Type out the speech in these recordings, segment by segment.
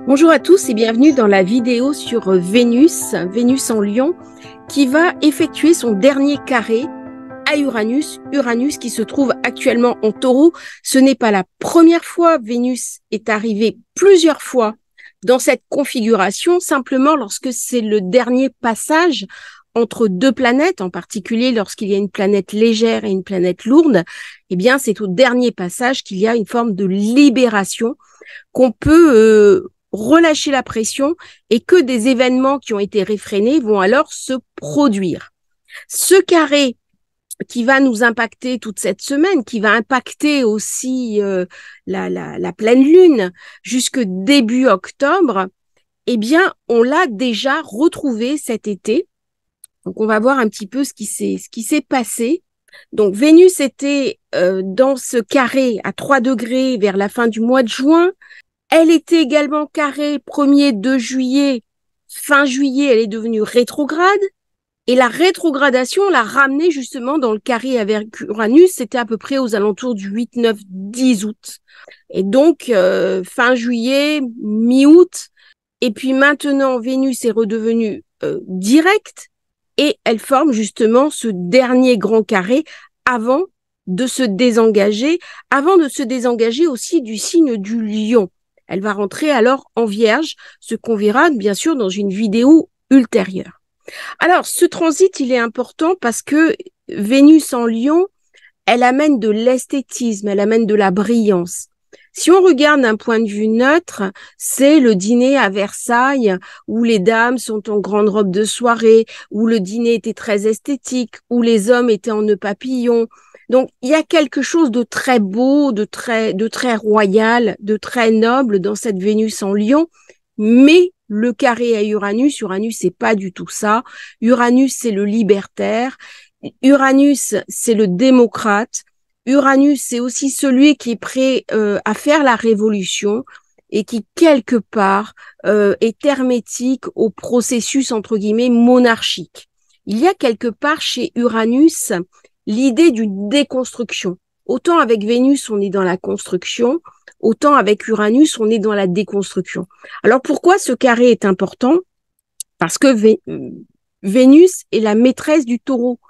Bonjour à tous et bienvenue dans la vidéo sur Vénus en Lion, qui va effectuer son dernier carré à Uranus qui se trouve actuellement en Taureau. Ce n'est pas la première fois, Vénus est arrivée plusieurs fois dans cette configuration, simplement lorsque c'est le dernier passage entre deux planètes, en particulier lorsqu'il y a une planète légère et une planète lourde, eh bien c'est au dernier passage qu'il y a une forme de libération, qu'on peut relâcher la pression et que des événements qui ont été réfrénés vont alors se produire. Ce carré qui va nous impacter toute cette semaine, qui va impacter aussi la pleine lune jusque début octobre, eh bien, on l'a déjà retrouvé cet été. Donc, on va voir un petit peu ce qui s'est passé. Donc, Vénus était dans ce carré à 3 degrés vers la fin du mois de juin. Elle était également carrée 1er, 2 juillet. Fin juillet, elle est devenue rétrograde. Et la rétrogradation l'a ramenée justement dans le carré avec Uranus. C'était à peu près aux alentours du 8, 9, 10 août. Et donc, fin juillet, mi-août. Et puis maintenant, Vénus est redevenue directe. Et elle forme justement ce dernier grand carré avant de se désengager aussi du signe du Lion. Elle va rentrer alors en Vierge, ce qu'on verra bien sûr dans une vidéo ultérieure. Alors, ce transit, il est important parce que Vénus en Lion, elle amène de l'esthétisme, elle amène de la brillance. Si on regarde d'un point de vue neutre, c'est le dîner à Versailles où les dames sont en grande robe de soirée, où le dîner était très esthétique, où les hommes étaient en nœud papillon. Donc, il y a quelque chose de très beau, de très royal, de très noble dans cette Vénus en Lion, mais le carré à Uranus, c'est pas du tout ça. Uranus, c'est le libertaire. Uranus, c'est le démocrate. Uranus, c'est aussi celui qui est prêt à faire la révolution et qui, quelque part, est hermétique au processus, entre guillemets, monarchique. Il y a quelque part chez Uranus l'idée d'une déconstruction. Autant avec Vénus, on est dans la construction, autant avec Uranus, on est dans la déconstruction. Alors pourquoi ce carré est important? Parce que Vénus est la maîtresse du Taureau.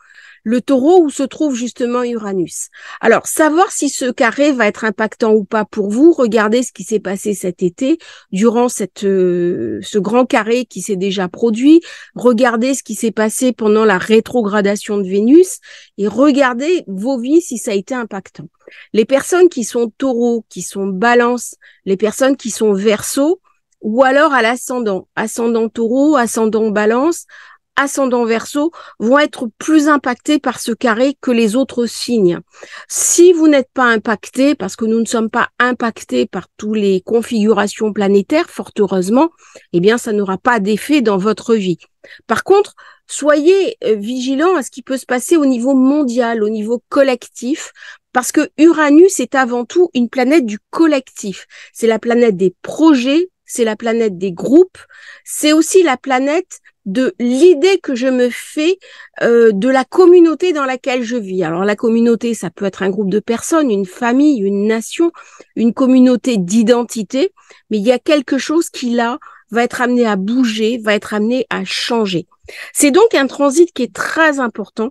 Le Taureau où se trouve justement Uranus. Alors, savoir si ce carré va être impactant ou pas pour vous, regardez ce qui s'est passé cet été durant ce grand carré qui s'est déjà produit. Regardez ce qui s'est passé pendant la rétrogradation de Vénus et regardez vos vies si ça a été impactant. Les personnes qui sont Taureau, qui sont Balance, les personnes qui sont Verseau, ou alors à l'ascendant, ascendant Taureau, ascendant Balance, ascendant Verseau, vont être plus impactés par ce carré que les autres signes. Si vous n'êtes pas impacté, parce que nous ne sommes pas impactés par toutes les configurations planétaires, fort heureusement, eh bien, ça n'aura pas d'effet dans votre vie. Par contre, soyez vigilants à ce qui peut se passer au niveau mondial, au niveau collectif, parce que Uranus est avant tout une planète du collectif. C'est la planète des projets, c'est la planète des groupes, c'est aussi la planète de l'idée que je me fais de la communauté dans laquelle je vis. Alors la communauté, ça peut être un groupe de personnes, une famille, une nation, une communauté d'identité, mais il y a quelque chose qui là va être amené à bouger, va être amené à changer. C'est donc un transit qui est très important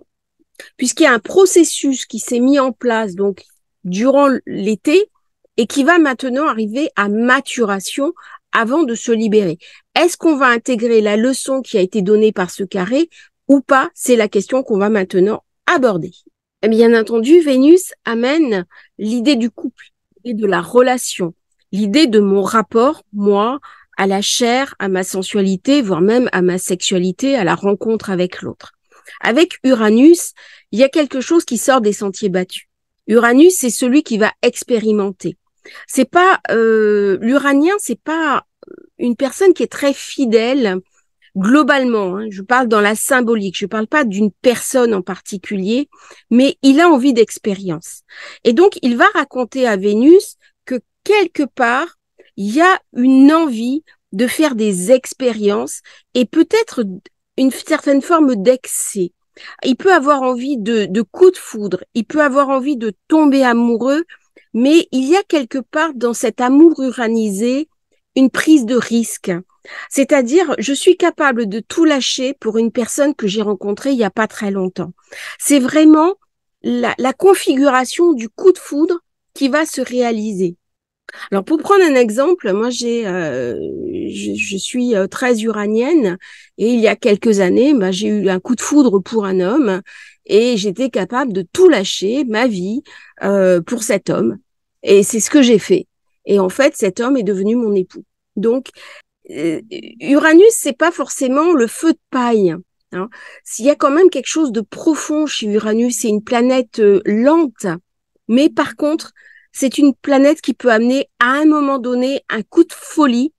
puisqu'il y a un processus qui s'est mis en place donc durant l'été et qui va maintenant arriver à maturation avant de se libérer. Est-ce qu'on va intégrer la leçon qui a été donnée par ce carré ou pas? C'est la question qu'on va maintenant aborder. Et bien entendu, Vénus amène l'idée du couple, l'idée de la relation, l'idée de mon rapport, moi, à la chair, à ma sensualité, voire même à ma sexualité, à la rencontre avec l'autre. Avec Uranus, il y a quelque chose qui sort des sentiers battus. Uranus, c'est celui qui va expérimenter. C'est pas l'Uranien, c'est pas une personne qui est très fidèle globalement. Je parle dans la symbolique. Je parle pas d'une personne en particulier, mais il a envie d'expérience. Et donc, il va raconter à Vénus que quelque part, il y a une envie de faire des expériences et peut-être une certaine forme d'excès. Il peut avoir envie de coups de foudre. Il peut avoir envie de tomber amoureux. Mais il y a quelque part dans cet amour uranisé une prise de risque. C'est-à-dire, je suis capable de tout lâcher pour une personne que j'ai rencontrée il n'y a pas très longtemps. C'est vraiment la configuration du coup de foudre qui va se réaliser. Alors, pour prendre un exemple, moi, je suis très uranienne et il y a quelques années, j'ai eu un coup de foudre pour un homme et j'étais capable de tout lâcher, ma vie, pour cet homme. Et c'est ce que j'ai fait. Et en fait, cet homme est devenu mon époux. Donc, Uranus, c'est pas forcément le feu de paille. Hein. S'il y a quand même quelque chose de profond chez Uranus, c'est une planète lente, mais par contre, c'est une planète qui peut amener à un moment donné un coup de folie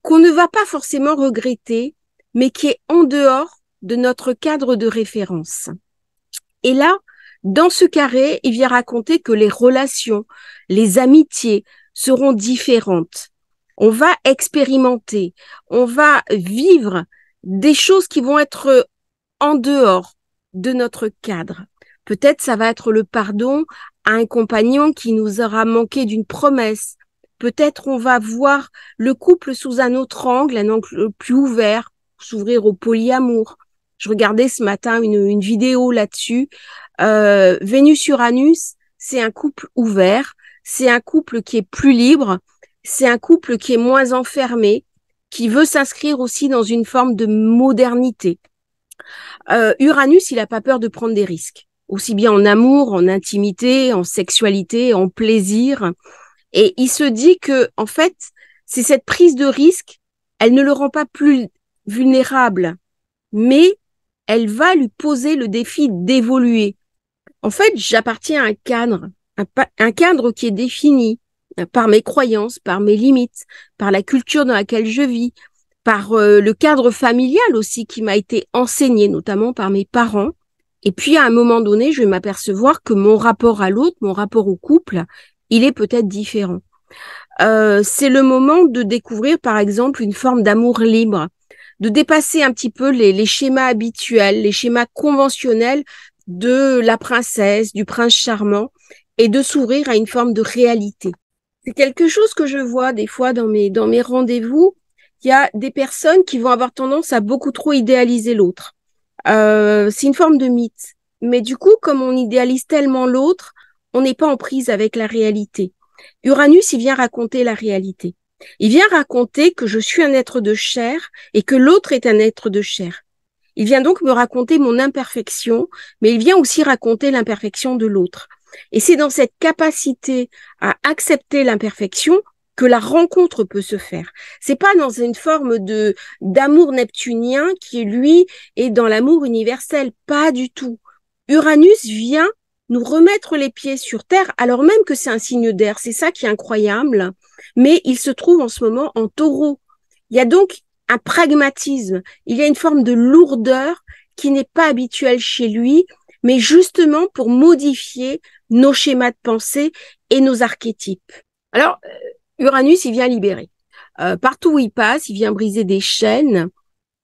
qu'on ne va pas forcément regretter, mais qui est en dehors de notre cadre de référence. Et là, dans ce carré, il vient raconter que les relations, les amitiés seront différentes. On va expérimenter, on va vivre des choses qui vont être en dehors de notre cadre. Peut-être ça va être le pardon à un compagnon qui nous aura manqué d'une promesse. Peut-être on va voir le couple sous un autre angle, un angle plus ouvert, s'ouvrir au polyamour. Je regardais ce matin une vidéo là-dessus. Vénus-Uranus, c'est un couple ouvert, c'est un couple qui est plus libre, c'est un couple qui est moins enfermé, qui veut s'inscrire aussi dans une forme de modernité. Uranus, il n'a pas peur de prendre des risques, aussi bien en amour, en intimité, en sexualité, en plaisir. Et il se dit que, en fait, c'est cette prise de risque, elle ne le rend pas plus vulnérable, mais elle va lui poser le défi d'évoluer. En fait, j'appartiens à un cadre qui est défini par mes croyances, par mes limites, par la culture dans laquelle je vis, par le cadre familial aussi qui m'a été enseigné, notamment par mes parents. Et puis, à un moment donné, je vais m'apercevoir que mon rapport à l'autre, mon rapport au couple, il est peut-être différent. C'est le moment de découvrir, par exemple, une forme d'amour libre, de dépasser un petit peu les schémas habituels, les schémas conventionnels de la princesse, du prince charmant, et de s'ouvrir à une forme de réalité. C'est quelque chose que je vois des fois dans mes rendez-vous. Il y a des personnes qui vont avoir tendance à beaucoup trop idéaliser l'autre. C'est une forme de mythe. Mais du coup, comme on idéalise tellement l'autre, on n'est pas en prise avec la réalité. Uranus, il vient raconter la réalité. Il vient raconter que je suis un être de chair et que l'autre est un être de chair. Il vient donc me raconter mon imperfection, mais il vient aussi raconter l'imperfection de l'autre. Et c'est dans cette capacité à accepter l'imperfection que la rencontre peut se faire. C'est pas dans une forme d'amour neptunien qui, lui, est dans l'amour universel. Pas du tout. Uranus vient nous remettre les pieds sur terre, alors même que c'est un signe d'air. C'est ça qui est incroyable. Mais il se trouve en ce moment en taureau. Il y a donc un pragmatisme. Il y a une forme de lourdeur qui n'est pas habituelle chez lui, mais justement pour modifier nos schémas de pensée et nos archétypes. Alors, Uranus, il vient libérer. Partout où il passe, il vient briser des chaînes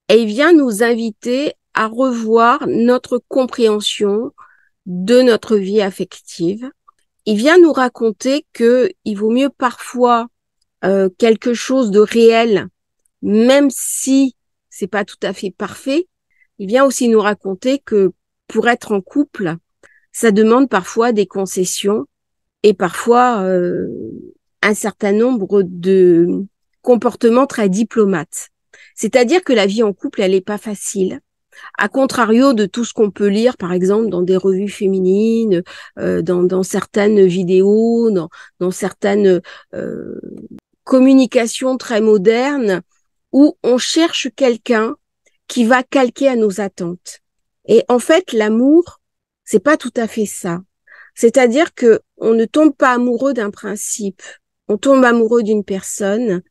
et il vient nous inviter à revoir notre compréhension de notre vie affective. Il vient nous raconter que il vaut mieux parfois quelque chose de réel, même si c'est pas tout à fait parfait. Il vient aussi nous raconter que pour être en couple, ça demande parfois des concessions et parfois un certain nombre de comportements très diplomates. C'est-à-dire que la vie en couple, elle n'est pas facile. À contrario de tout ce qu'on peut lire, par exemple, dans des revues féminines, dans certaines vidéos, dans certaines communications très modernes, où on cherche quelqu'un qui va calquer à nos attentes. Et en fait, l'amour, c'est pas tout à fait ça. C'est-à-dire que on ne tombe pas amoureux d'un principe. On tombe amoureux d'une personne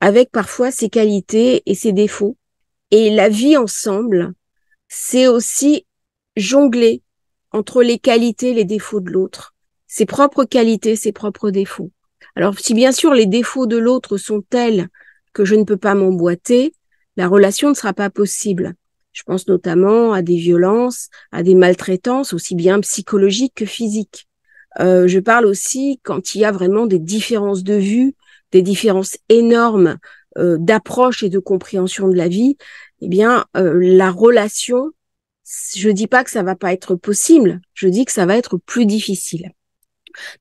avec parfois ses qualités et ses défauts. Et la vie ensemble, c'est aussi jongler entre les qualités et les défauts de l'autre. Ses propres qualités, ses propres défauts. Alors, si bien sûr les défauts de l'autre sont tels que je ne peux pas m'emboîter, la relation ne sera pas possible. Je pense notamment à des violences, à des maltraitances, aussi bien psychologiques que physiques. Je parle aussi quand il y a vraiment des différences de vue, des différences énormes d'approche et de compréhension de la vie, eh bien, la relation, je dis pas que ça va pas être possible, je dis que ça va être plus difficile.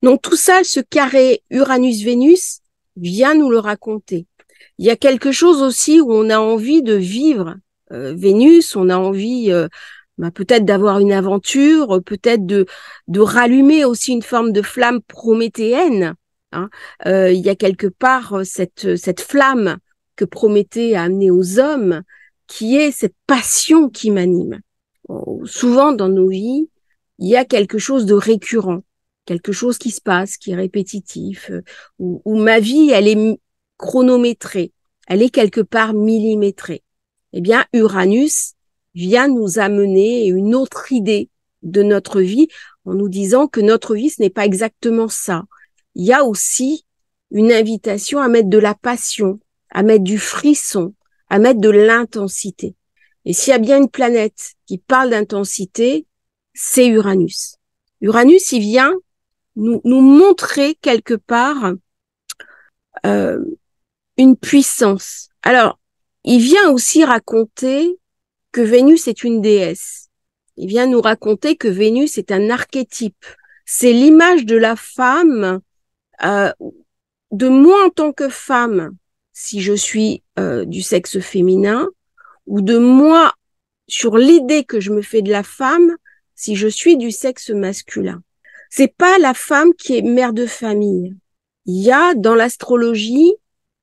Donc tout ça, ce carré Uranus-Vénus vient nous le raconter. Il y a quelque chose aussi où on a envie de vivre Vénus, on a envie peut-être d'avoir une aventure, peut-être de rallumer aussi une forme de flamme prométhéenne. Hein. Il y a quelque part cette flamme que Prométhée a amenée aux hommes, qui est cette passion qui m'anime. Souvent dans nos vies, il y a quelque chose de récurrent, quelque chose qui se passe, qui est répétitif, où ma vie, elle est chronométrée, elle est quelque part millimétrée. Eh bien, Uranus vient nous amener une autre idée de notre vie en nous disant que notre vie, ce n'est pas exactement ça. Il y a aussi une invitation à mettre de la passion, à mettre du frisson, à mettre de l'intensité. Et s'il y a bien une planète qui parle d'intensité, c'est Uranus. Uranus, il vient nous montrer quelque part une puissance. Alors, il vient aussi raconter que Vénus est une déesse. Il vient nous raconter que Vénus est un archétype. C'est l'image de la femme, de moi en tant que femme, si je suis du sexe féminin, ou de moi sur l'idée que je me fais de la femme, si je suis du sexe masculin. C'est pas la femme qui est mère de famille. Il y a dans l'astrologie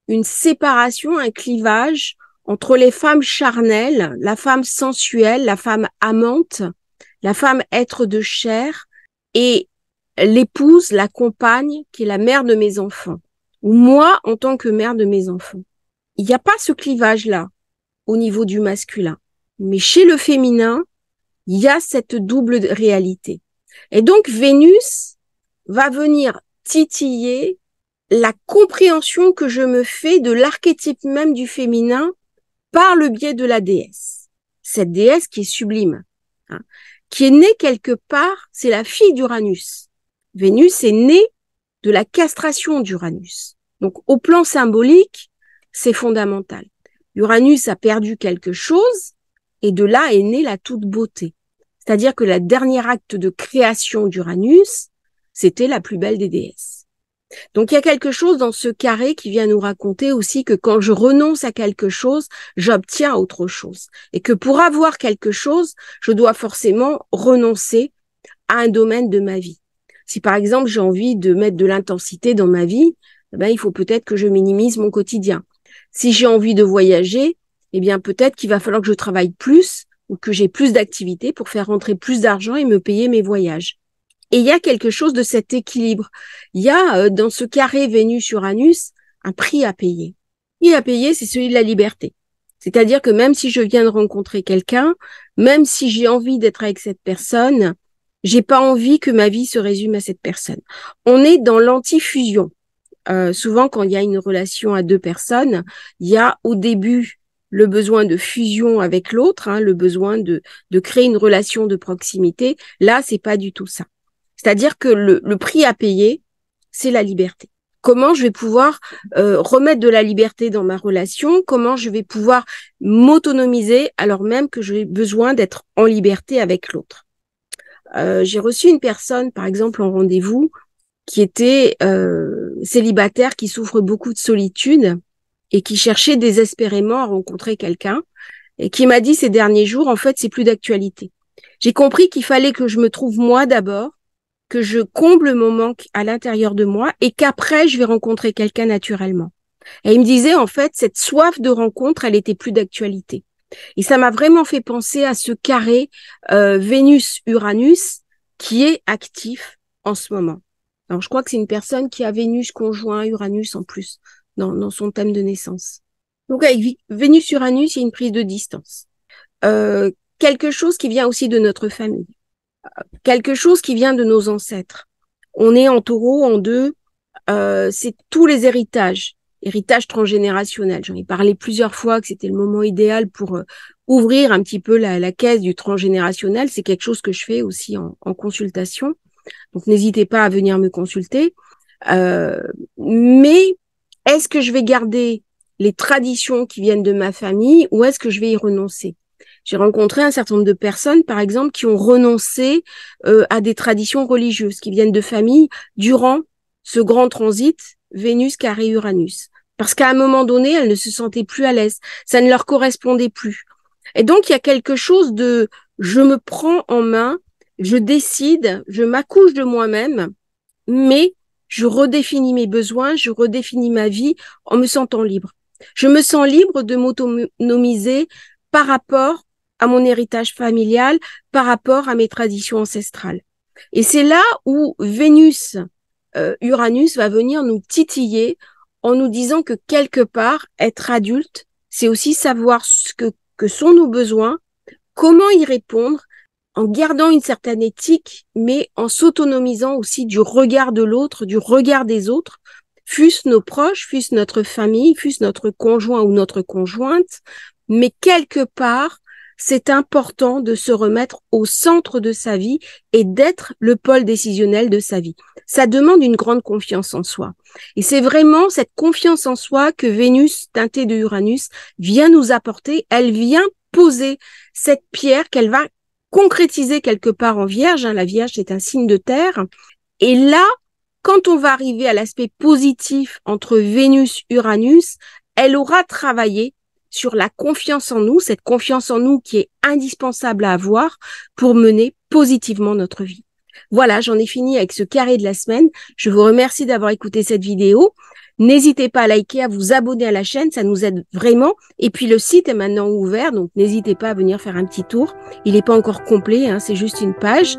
une séparation, un clivage entre les femmes charnelles, la femme sensuelle, la femme amante, la femme être de chair et l'épouse, la compagne qui est la mère de mes enfants, ou moi en tant que mère de mes enfants. Il n'y a pas ce clivage-là au niveau du masculin. Mais chez le féminin, il y a cette double réalité. Et donc, Vénus va venir titiller la compréhension que je me fais de l'archétype même du féminin par le biais de la déesse. Cette déesse qui est sublime, hein, qui est née quelque part, c'est la fille d'Uranus. Vénus est née de la castration d'Uranus. Donc, au plan symbolique, c'est fondamental. Uranus a perdu quelque chose et de là est née la toute beauté. C'est-à-dire que la dernière acte de création d'Uranus, c'était la plus belle des déesses. Donc, il y a quelque chose dans ce carré qui vient nous raconter aussi que quand je renonce à quelque chose, j'obtiens autre chose. Et que pour avoir quelque chose, je dois forcément renoncer à un domaine de ma vie. Si par exemple, j'ai envie de mettre de l'intensité dans ma vie, ben, il faut peut-être que je minimise mon quotidien. Si j'ai envie de voyager, eh bien, peut-être qu'il va falloir que je travaille plus ou que j'ai plus d'activités pour faire rentrer plus d'argent et me payer mes voyages. Et il y a quelque chose de cet équilibre. Il y a dans ce carré Vénus-Uranus un prix à payer. Le prix à payer, c'est celui de la liberté. C'est-à-dire que même si je viens de rencontrer quelqu'un, même si j'ai envie d'être avec cette personne, j'ai pas envie que ma vie se résume à cette personne. On est dans l'antifusion. Souvent, quand il y a une relation à deux personnes, il y a au début le besoin de fusion avec l'autre, hein, le besoin de créer une relation de proximité. Là, c'est pas du tout ça. C'est-à-dire que le prix à payer, c'est la liberté. Comment je vais pouvoir remettre de la liberté dans ma relation? Comment je vais pouvoir m'autonomiser alors même que j'ai besoin d'être en liberté avec l'autre? J'ai reçu une personne, par exemple, en rendez-vous, qui était célibataire, qui souffre beaucoup de solitude et qui cherchait désespérément à rencontrer quelqu'un et qui m'a dit ces derniers jours, en fait, c'est plus d'actualité. J'ai compris qu'il fallait que je me trouve moi d'abord, que je comble mon manque à l'intérieur de moi et qu'après, je vais rencontrer quelqu'un naturellement. Et il me disait, en fait, cette soif de rencontre, elle était plus d'actualité. Et ça m'a vraiment fait penser à ce carré Vénus-Uranus qui est actif en ce moment. Alors, je crois que c'est une personne qui a Vénus conjoint Uranus en plus dans son thème de naissance. Donc, avec Vénus-Uranus, il y a une prise de distance. Quelque chose qui vient aussi de notre famille. Quelque chose qui vient de nos ancêtres. On est en taureau, en deux, c'est tous les héritages transgénérationnel. J'en ai parlé plusieurs fois que c'était le moment idéal pour ouvrir un petit peu la caisse du transgénérationnel. C'est quelque chose que je fais aussi en consultation. Donc, n'hésitez pas à venir me consulter. Mais est-ce que je vais garder les traditions qui viennent de ma famille ou est-ce que je vais y renoncer? J'ai rencontré un certain nombre de personnes, par exemple, qui ont renoncé à des traditions religieuses, qui viennent de familles durant ce grand transit Vénus carré Uranus. Parce qu'à un moment donné, elles ne se sentaient plus à l'aise. Ça ne leur correspondait plus. Et donc, il y a quelque chose de je me prends en main, je décide, je m'accouche de moi-même, mais je redéfinis mes besoins, je redéfinis ma vie en me sentant libre. Je me sens libre de m'autonomiser par rapport à mon héritage familial, par rapport à mes traditions ancestrales. Et c'est là où Vénus, Uranus va venir nous titiller en nous disant que quelque part, être adulte, c'est aussi savoir ce que sont nos besoins, comment y répondre, en gardant une certaine éthique, mais en s'autonomisant aussi du regard de l'autre, du regard des autres, fût-ce nos proches, fût-ce notre famille, fût-ce notre conjoint ou notre conjointe, mais quelque part, c'est important de se remettre au centre de sa vie et d'être le pôle décisionnel de sa vie. Ça demande une grande confiance en soi. Et c'est vraiment cette confiance en soi que Vénus, teintée de Uranus, vient nous apporter. Elle vient poser cette pierre qu'elle va concrétiser quelque part en Vierge. La Vierge, c'est un signe de terre. Et là, quand on va arriver à l'aspect positif entre Vénus, Uranus, elle aura travaillé sur la confiance en nous, cette confiance en nous qui est indispensable à avoir pour mener positivement notre vie. Voilà, j'en ai fini avec ce carré de la semaine. Je vous remercie d'avoir écouté cette vidéo. N'hésitez pas à liker, à vous abonner à la chaîne, ça nous aide vraiment. Et puis le site est maintenant ouvert, donc n'hésitez pas à venir faire un petit tour. Il n'est pas encore complet, c'est juste une page.